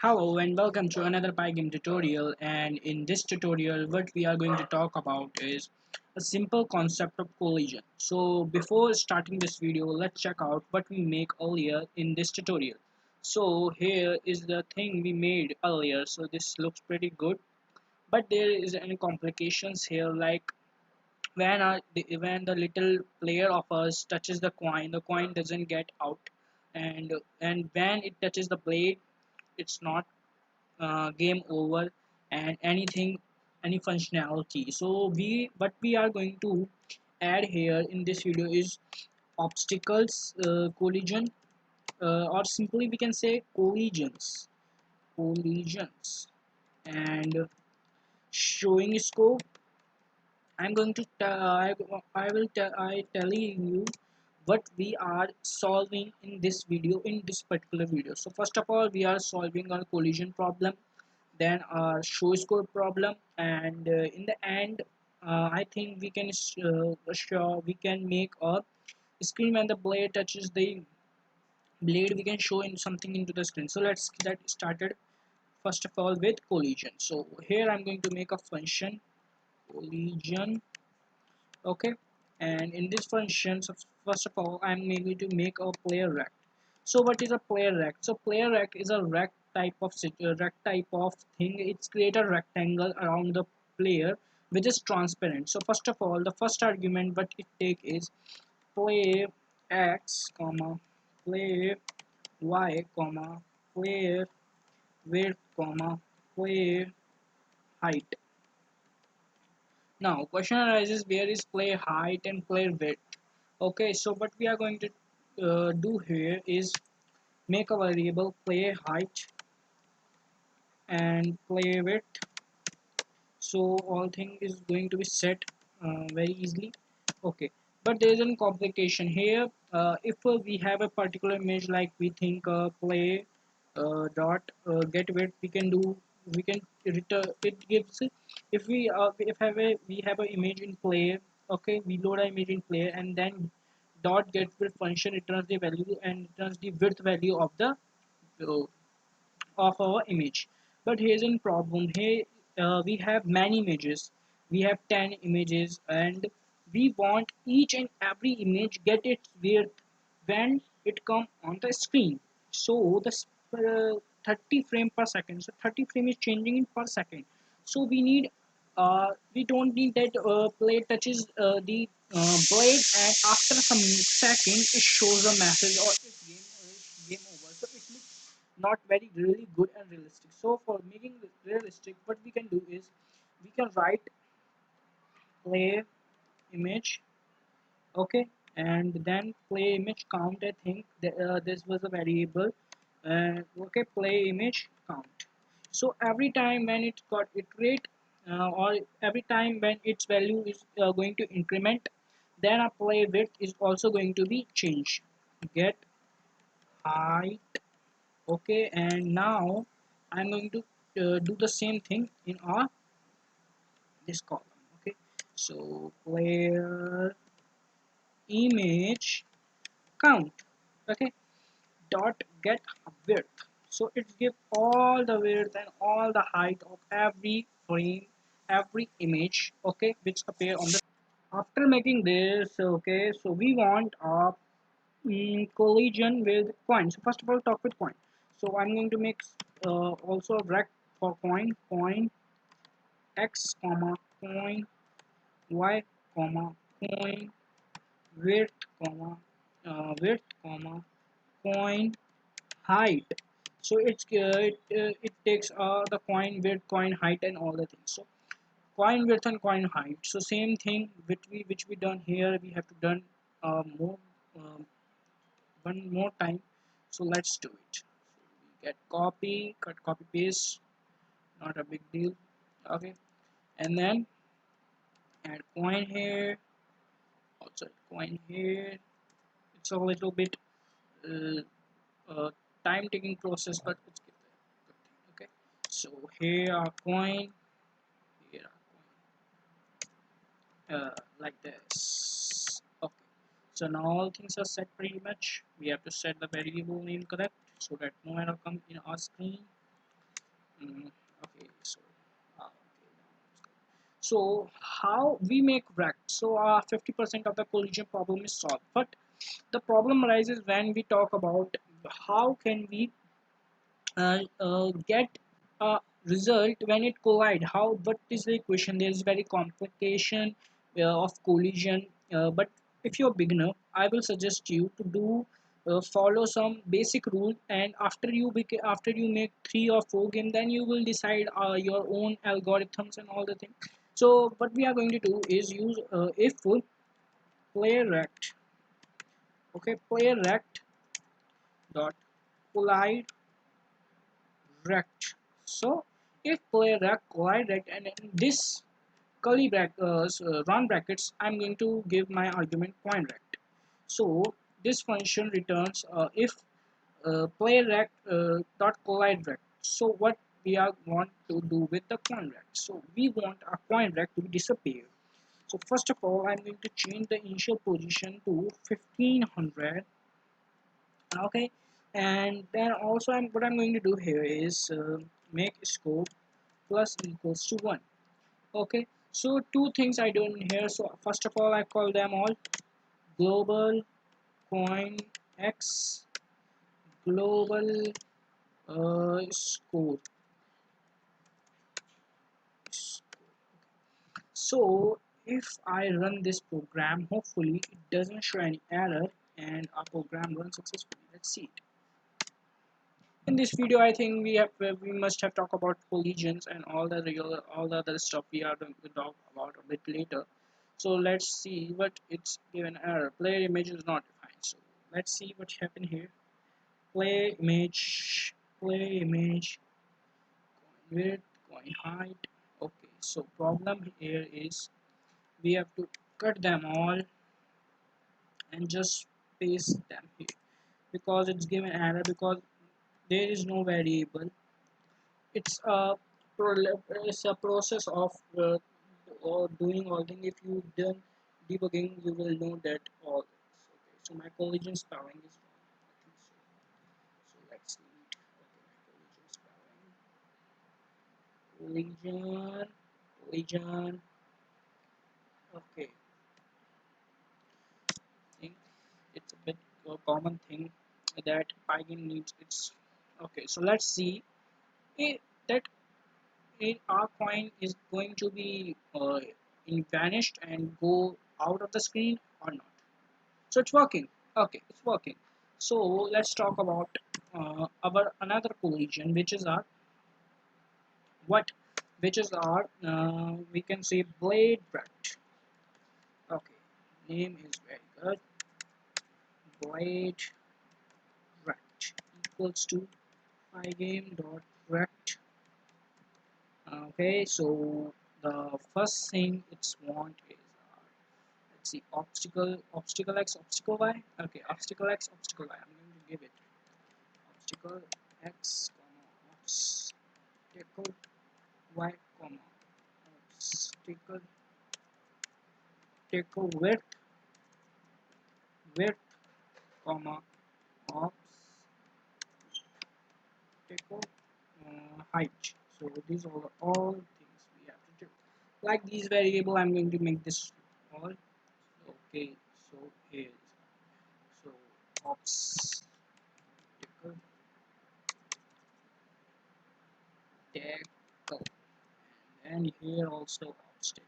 Hello and welcome to another pygame tutorial, and in this tutorial what we are going to talk about is a simple concept of collision. So before starting this video, let's check out what we make earlier in this tutorial. So here is the thing we made earlier, so this looks pretty good, but there is any complications here, like when the little player of us touches the coin doesn't get out, and when it touches the blade, it's not game over and any functionality. So what we are going to add here in this video is obstacles, collision, or simply we can say collisions, and showing scope. I'm going to I will tell I telling you what we are solving in this video, in this particular video. So first of all, we are solving a collision problem, then a show score problem, and in the end, I think we can show we can make a screen when the blade touches the blade. We can show in something into the screen. So let's get started. First of all, with collision. So here I'm going to make a function collision. Okay, and in this function, so first of all, I'm going to make a player rect. So what is a player rect? So player rect is a rect type of rect type of thing. It's create a rectangle around the player which is transparent. So first of all, the first argument what it take is play x comma play y comma player width comma player height. Now question arises, where is play height and play width? Okay, so what we are going to do here is make a variable play height and play width. So all thing is going to be set very easily. Okay, but there is a complication here. If we have a particular image, like we think play dot get width, we can return it gives, if we have an image in play. Okay, we load an image in play, and then dot get width function returns the value and returns the width value uh, of our image. But here's a problem here. We have many images, we have 10 images, and we want each and every image get its width when it come on the screen. So the 30 frame per second, so 30 frame is changing in per second. So we don't need that blade touches the blade, and after some second it shows a message or it's game over. So it looks not very really good and realistic. So for making it realistic, what we can do is we can write play image. Okay, and then play image count. I think this was a variable. Okay, play image count. So every time when it got iterate, or every time when its value is going to increment, then a play width is also going to be changed. Get height. Okay, and now I'm going to do the same thing in our this column. Okay, so player image count. Okay, dot get width. So it gives all the width and all the height of every frame, every image, okay, which appear on the. After making this, okay, so we want a collision with coin. So first of all, talk with coin. So I'm going to make also a rect for coin x comma coin y comma coin width comma coin height. So it takes the coin width, coin height, and all the things. So coin width and coin height. So same thing which we done here, we have to done more um, one more time. So let's do it. So we get copy, cut, copy, paste, not a big deal. Okay, and then add coin here, also coin here. It's a little bit uh, time taking process, but let's give that good thing. Okay, so here are coin, here are coin, like this. Okay, so now all things are set pretty much. We have to set the variable name correct so that no error come in our screen. Okay, so okay. So how we make wreck? So 50% of the collision problem is solved. But the problem arises when we talk about how can we get a result when it collide. How, what is the equation? There is very complication of collision, but if you're a beginner, I will suggest you to do follow some basic rule, and after you make 3 or 4 games, then you will decide your own algorithms and all the things. So what we are going to do is use if player rect. Okay, player rect dot collide rect. So if player rect collide rect, and in this run brackets, I'm going to give my argument point rect. So this function returns if player rect dot collide rect. So what we are want to do with the point rect? So we want a point rect to disappear. So first of all, I'm going to change the initial position to 1500. Okay, and then also what I'm going to do here is make scope plus equals to 1. Okay, so two things I do in here. So first of all, I call them all global coin x global score. So if I run this program, hopefully it doesn't show any error and our program runs successfully. Let's see it. In this video, I think we must have talked about collisions and all the other stuff we are going to talk about a bit later. So let's see what it's given error. Player image is not defined. So let's see what happened here. Play image, width, coin height. Okay, so problem here is we have to cut them all and just paste them here, because it's given error because there is no variable. It's a it's a process of or doing all thing. If you done debugging, you will know that all this. Okay, so my collision spelling is wrong. I think so. So let's see. Okay, my collision. Okay, I think it's a bit common thing that pygame needs. It's okay. So let's see that our coin is going to be vanished and go out of the screen or not. So it's working. Okay, it's working. So let's talk about our another collision, which is our what which is our we can say blade rat. Okay, name is very good. Blade rat equals to pygame dot rat. Okay, so the first thing it's want is let's see, obstacle x, obstacle y. Okay, obstacle x, obstacle y. I'm going to give it obstacle x, obstacle y, obstacle width, comma obstacle height. So these are all things we have to do. Like these variable, I'm going to make this all. Okay, so here is so obstacle tackle, and here also obstacle.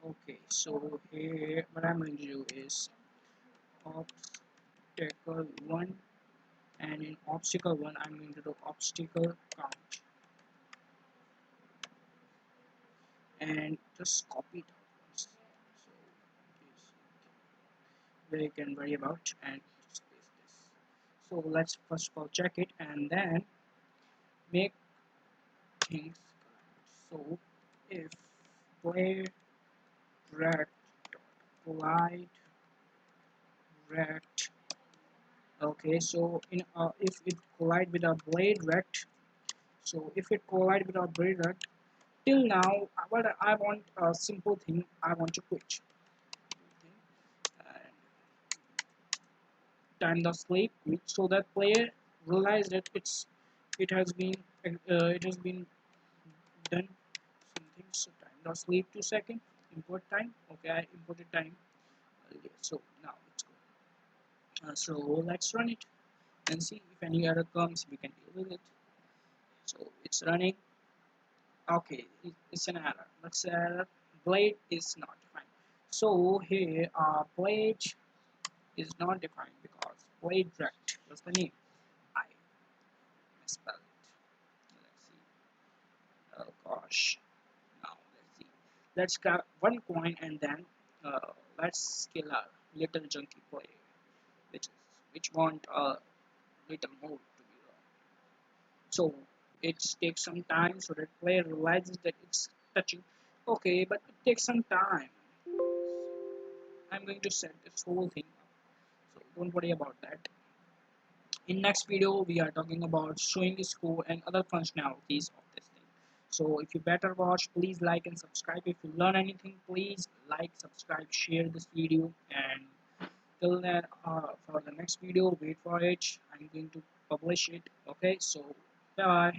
Okay, so here what I'm going to do is obstacle 1, and in obstacle 1 I'm going to do obstacle count and just copy it once. So this where you can worry about and just paste this. So let's first of all check it and then make things correct. So if player rect collide rect. Okay, so in if it collide with a blade rect, so if it collide with a blade rect, till now what I want a simple thing, I want to quit and time the sleep quit, so that player realize that it has been done something. So time now sleep 2 seconds. Import time. Okay, I imported time. So now let's go. So let's run it and see if any error comes. We can deal with it. So it's running. Okay, it's an error. Let's error. Blade is not defined. So here blade is not defined because blade direct was the name. I misspelled it. Let's see. Oh gosh. Now let's see. Let's grab one coin and then let's kill our little junky player, which is which want a little more to be wrong. So it takes some time so that player realizes that it's touching. Okay, but it takes some time. I'm going to set this whole thing up, so don't worry about that. In next video, we are talking about showing the score and other functionalities of this thing. So if you better watch, please like and subscribe. If you learn anything, please like, subscribe, share this video. And till then, for the next video, wait for it. I'm going to publish it. Okay, so bye.